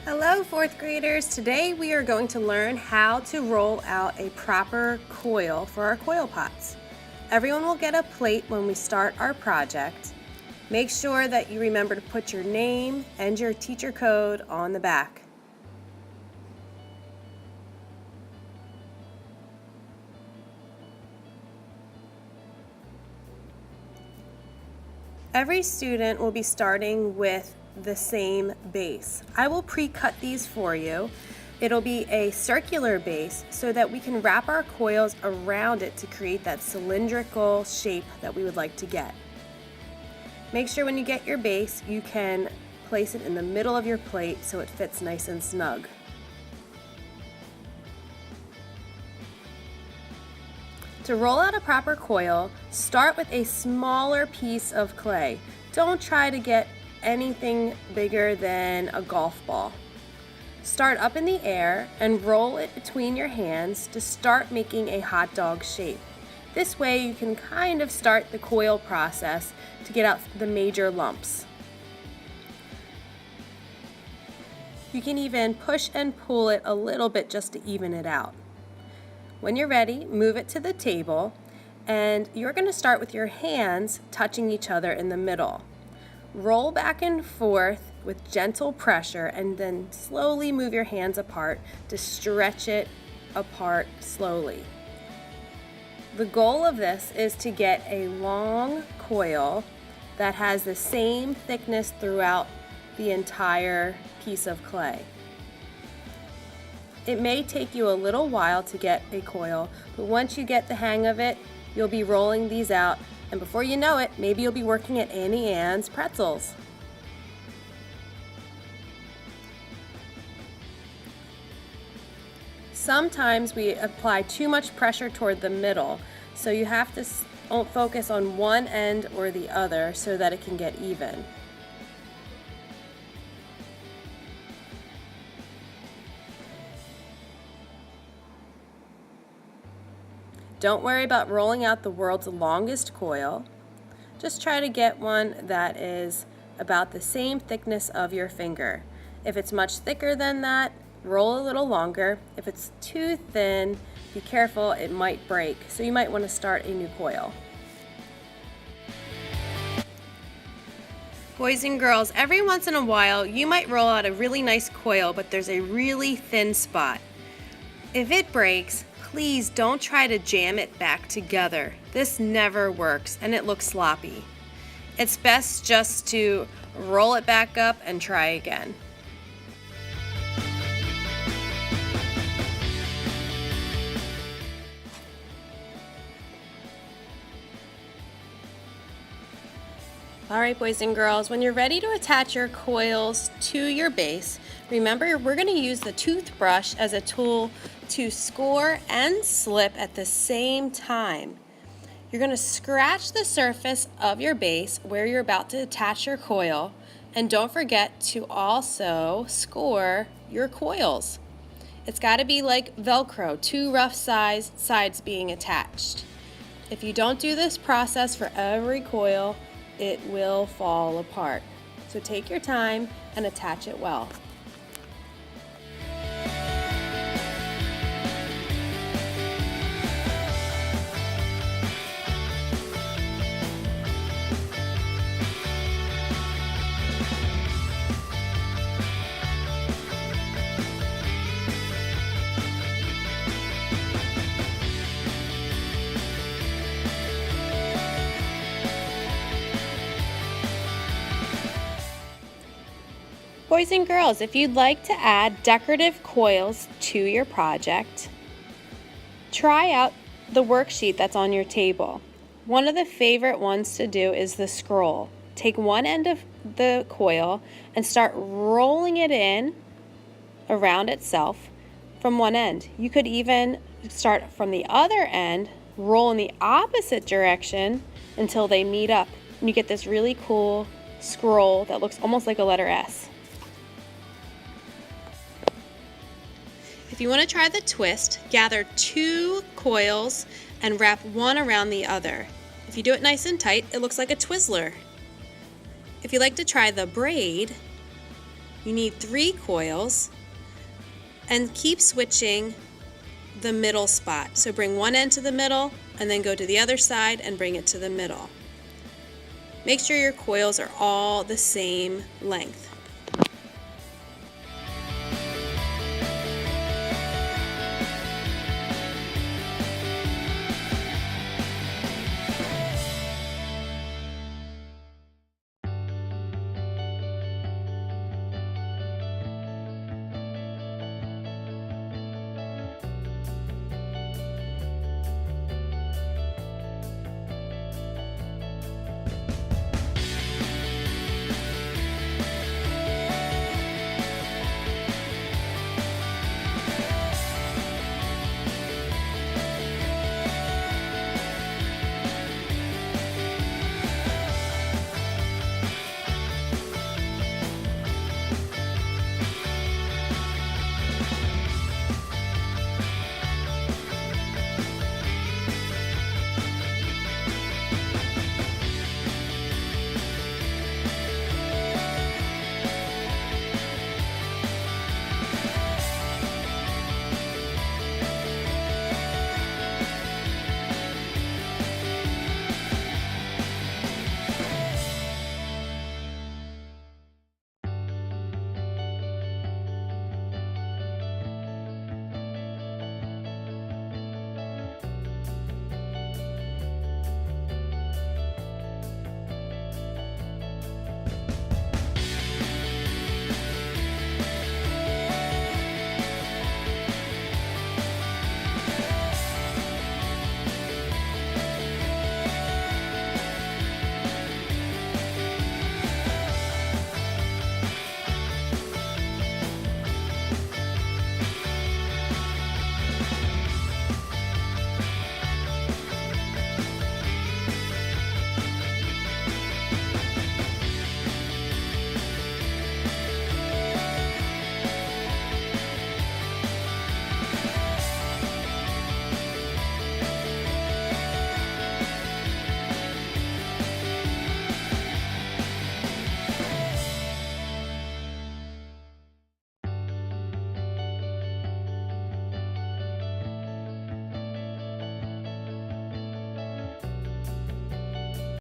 Hello, fourth graders. Today we are going to learn how to roll out a proper coil for our coil pots. Everyone will get a plate when we start our project. Make sure that you remember to put your name and your teacher code on the back. Every student will be starting with the same base. I will pre-cut these for you. It'll be a circular base so that we can wrap our coils around it to create that cylindrical shape that we would like to get. Make sure when you get your base, you can place it in the middle of your plate so it fits nice and snug. To roll out a proper coil, start with a smaller piece of clay. Don't try to get anything bigger than a golf ball. Start up in the air and roll it between your hands to start making a hot dog shape. This way you can kind of start the coil process to get out the major lumps. You can even push and pull it a little bit just to even it out. When you're ready, move it to the table, and you're going to start with your hands touching each other in the middle. Roll back and forth with gentle pressure and then slowly move your hands apart to stretch it apart slowly. The goal of this is to get a long coil that has the same thickness throughout the entire piece of clay. It may take you a little while to get a coil, but once you get the hang of it, you'll be rolling these out, and before you know it, maybe you'll be working at Annie Ann's Pretzels. Sometimes we apply too much pressure toward the middle, so you have to focus on one end or the other so that it can get even. Don't worry about rolling out the world's longest coil. Just try to get one that is about the same thickness of your finger. If it's much thicker than that, roll a little longer. If it's too thin, be careful, it might break. So you might want to start a new coil. Boys and girls, every once in a while you might roll out a really nice coil, but there's a really thin spot. If it breaks, please don't try to jam it back together. This never works and it looks sloppy. It's best just to roll it back up and try again. Alright, boys and girls, when you're ready to attach your coils to your base, remember we're going to use the toothbrush as a tool to score and slip at the same time. You're going to scratch the surface of your base where you're about to attach your coil, and don't forget to also score your coils. It's got to be like Velcro, two rough sides being attached. If you don't do this process for every coil, it will fall apart. So take your time and attach it well. Boys and girls, if you'd like to add decorative coils to your project, try out the worksheet that's on your table. One of the favorite ones to do is the scroll. Take one end of the coil and start rolling it in around itself from one end. You could even start from the other end, roll in the opposite direction until they meet up. And you get this really cool scroll that looks almost like a letter S. If you want to try the twist, gather two coils and wrap one around the other. If you do it nice and tight, it looks like a Twizzler. If you like to try the braid, You need 3 coils, and keep switching the middle spot. So bring one end to the middle and then go to the other side and bring it to the middle. Make sure your coils are all the same length.